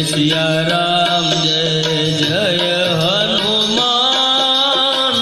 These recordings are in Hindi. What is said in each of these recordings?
सिया राम जय जय हनुमान,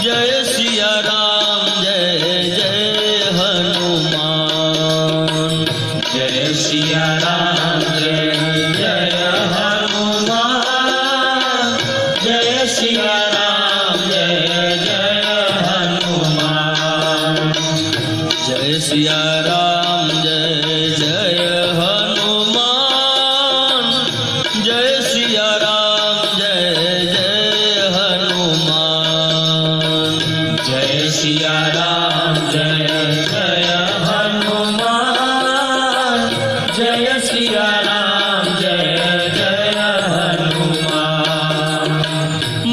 जय सिया राम जय जय हनुमान, जय सिया राम जय जय हनुमान, जय सिया राम जय जय हनुमान, जय सिया राम जय जय हनुमान, जय सिया राम जय जय हनुमान, जय सिया राम जय जय हनुमान, जय सिया राम जय जय हनुमान,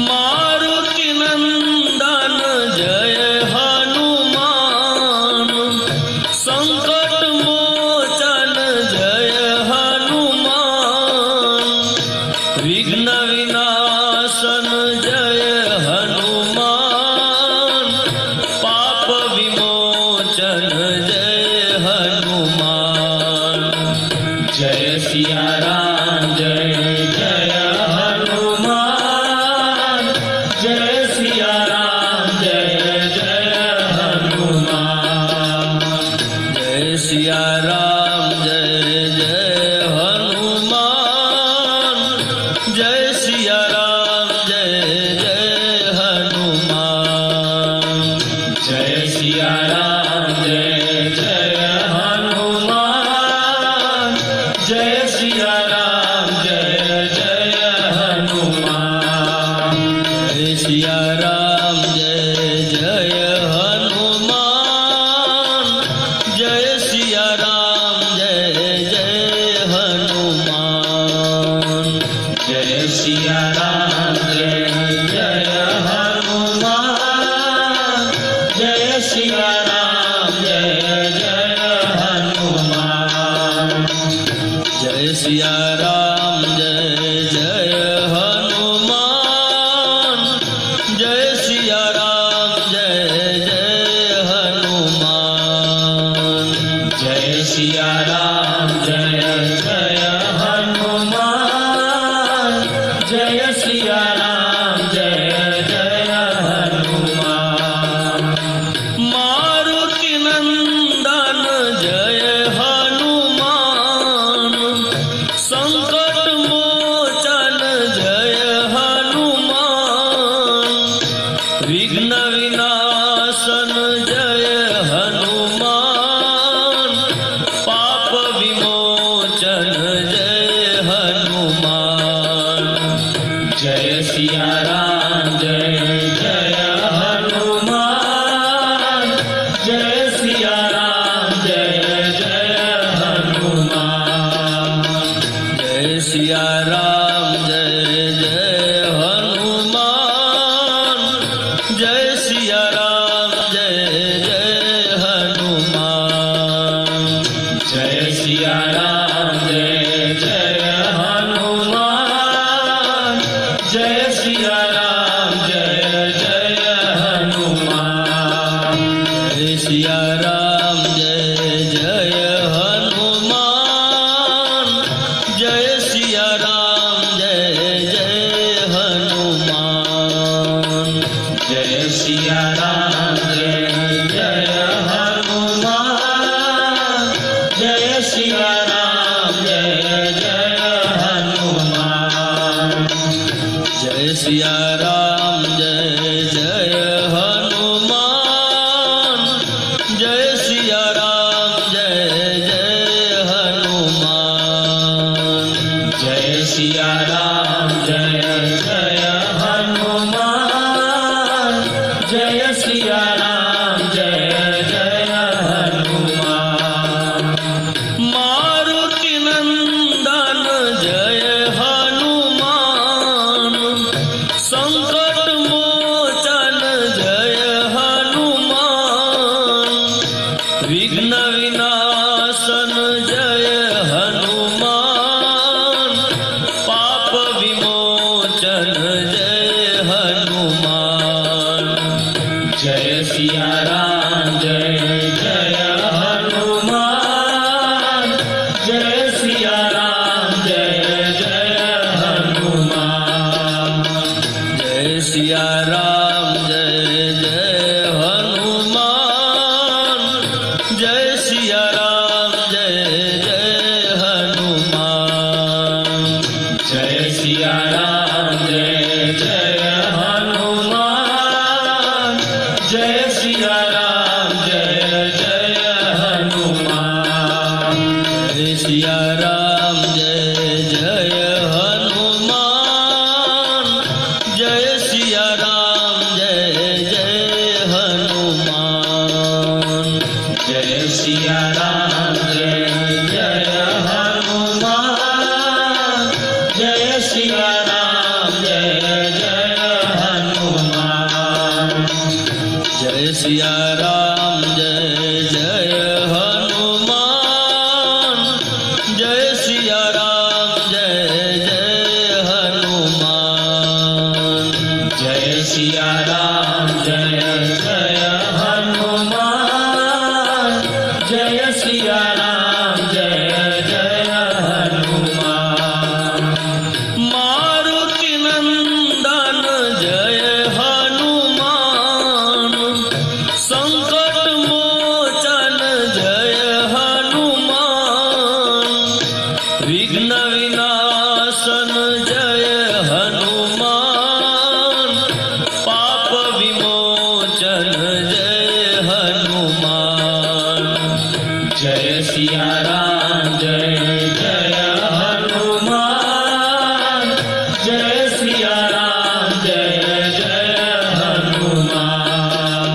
मारुति नंदन जय हनुमान, संकट मोचन जय हनुमान, विघ्न विनाशन जय हनुमान, पाप विमोचन जय हनुमान, जय सिया राम जय जय हनुमान, जय सिया राम जय जय हनुमान, जय सिया राम जय जय हनुमान, जय सिया राम जय जय हनुमान, जय सिया राम जय जय हनुमान, जय सिया राम जय जय हनुमान, जय सिया राम जय जय हनुमान, जय सिया राम जय जय हनुमान, जय सिया राम जय जय हनुमान, जय सिया राम जय जय हनुमान, जय सिया राम जय जय हनुमान, जय सिया राम जय जय हनुमान, जय सिया राम जय जय हनुमान, जय सिया राम जय जय हनुमान, मारुति नंदन जय हनुमान, संकट मोचन जय हनुमान, विघ्न विनाशन जय हनुमान, पाप विमोचन जय हनुमान, जय सिया राम जय जय हनुमान, जय सिया राम जय जय हनुमान, जय सिया राम जय जय हनुमान, जय सिया राम जय जय हनुमान, जय सिया राम जय जय हनुमान, जय सिया राम जय जय हनुमान, जय सिया राम जय जय हनुमान, जय सिया राम जय जय हनुमान, जय सिया राम जय जय हनुमान, जय सिया राम जय जय हनुमान, जय सिया राम जय जय हनुमान, जय सिया राम जय जय हनुमान, जय सिया राम जय जय हनुमान, जय सिया राम जय जय हनुमान, मारुति नंदन जय हनुमान, संकट सिया राम जय जय हनुमान जय सिया राम जय जय हनुमान जय सिया राम जय जय हनुमान जय सिया राम जय जय हनुमान जय सिया राम जय जय हनुमान जय सिया राम जय जय हनुमान जय सिया राम जय जय हनुमान जय सिया राम जय जय हनुमान जय सिया राम जय जय हनुमान जय सिया राम जय जय हनुमान मारुति नंदन जय हनुमान संकट मोचन जय हनुमान विघ्न विनाशन जय हनुमान पाप विमोचन जय हनुमान जय सिया राम जय जय हनुमान जय सिया राम जय जय हनुमान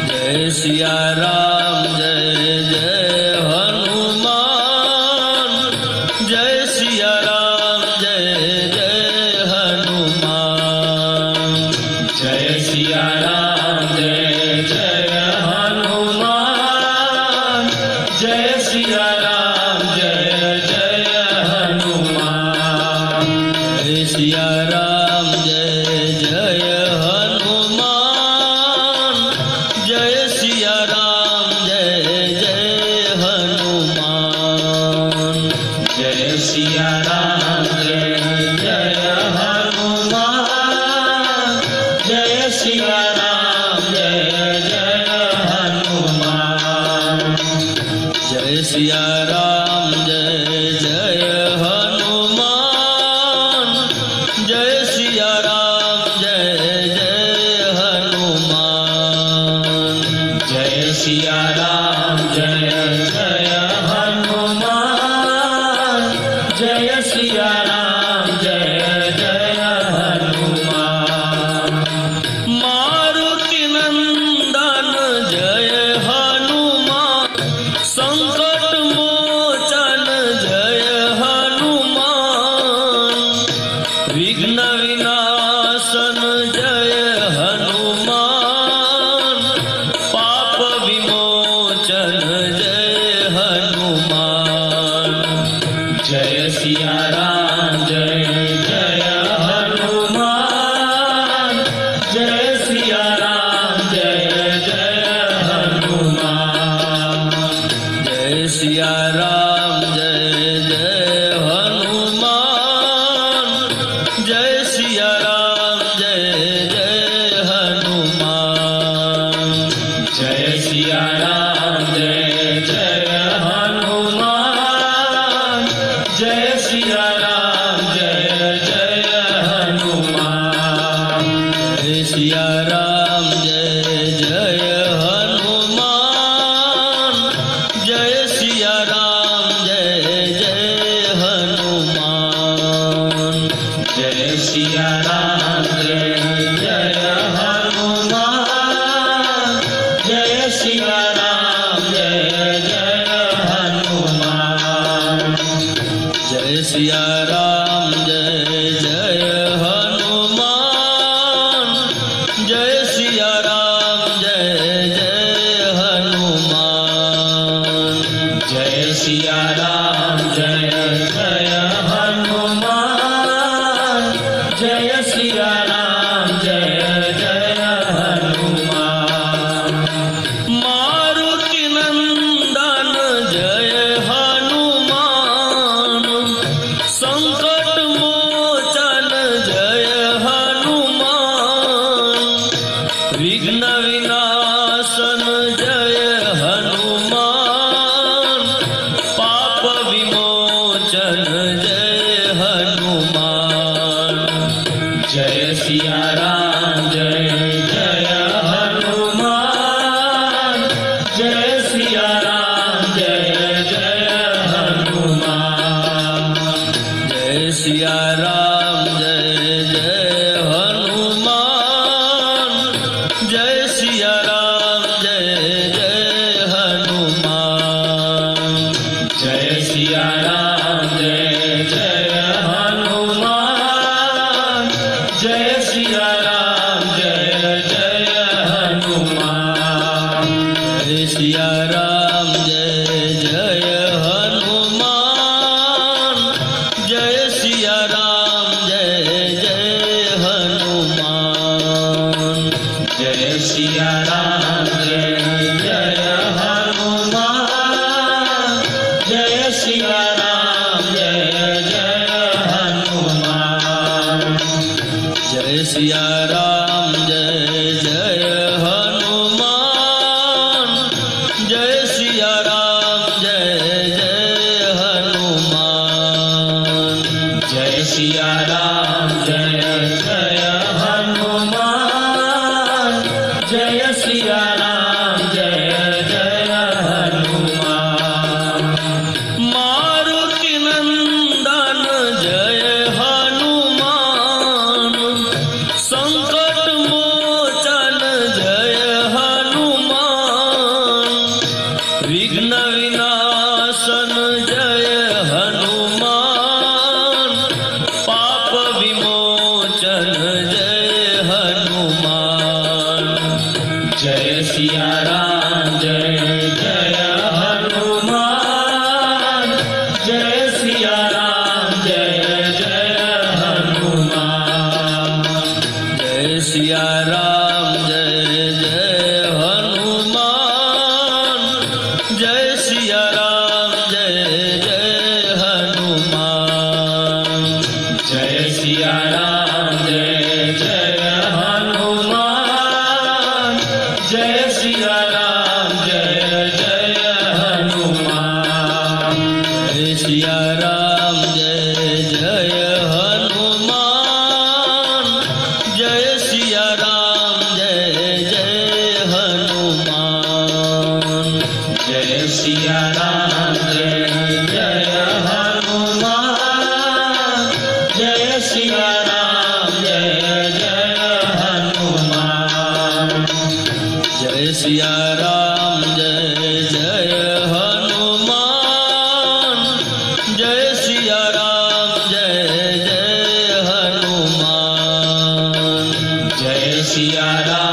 जय सिया राम जय जय हनुमान जय सिया राम जय जय हनुमान जय सिया राम जय जय हनुमान जय सिया राम जय जय हनुमान जय सिया राम जय जय हनुमान जय सिया राम जय जय हनुमान जय सिया राम जय जय हनुमान जय सिया राम जय जय हनुमान जय सिया राम जय जय हनुमान जय सिया राम जय जय हनुमान जय सिया राम जय जय हनुमान जय सिया राम जय जय हनुमान मारुति नंदन जय हनुमान संकट मोचन जय हनुमान विघ्न विनाशन जय हनुमान पाप विमोचन जय हनुमान जय सिया राम जय जय हनुमान जय सिया राम जय जय हनुमान जय सिया राम जय जय हनुमान जय सिया राम जय जय हनुमान जय सिया राम जय जय हनुमान जय सिया राम जय जय हनुमान जय सिया राम जय जय हनुमान जय सिया राम जय जय हनुमान जय सिया राम जय जय हनुमान जय सिया राम जय जय हनुमान जय सिया राम जय जय हनुमान जय सिया राम जय जय हनुमान जय सिया राम जय जय हनुमान जय सिया राम जय सिया राम जय जय हनुमान जय सिया राम जय जय हनुमान जय सिया राम जय जय हनुमान जय सिया राम जय जय हनुमान जय सिया राम जय जय हनुमान जय सिया राम जय जय हनुमान जय सिया राम जय जय हनुमान जय सिया राम जय जय हनुमान जय सिया राम जय जय हनुमान जय सिया राम जय जय हनुमान जय सिया राम जय जय हनुमान जय सिया राम जय जय हनुमान जय सिया राम जय जय हनुमान जय सिया राम जय जय हनुमान मारुति नंदन जय हनुमान संकट मोचन जय हनुमान विघ्न विनाशन जय हनुमान पाप विमोचन जय हनुमान जय सिया राम जय जय हनुमान जय सिया राम जय जय हनुमान जय सिया राम जय जय हनुमान जय सिया राम जय जय हनुमान जय सिया राम जय जय हनुमान जय सिया राम जय जय हनुमान जय सिया राम जय जय हनुमान जय सिया राम जय जय हनुमान जय सिया राम जय जय हनुमान जय सिया राम जय जय हनुमान जय सिया राम जय जय हनुमान जय सिया राम जय जय हनुमान जय सिया राम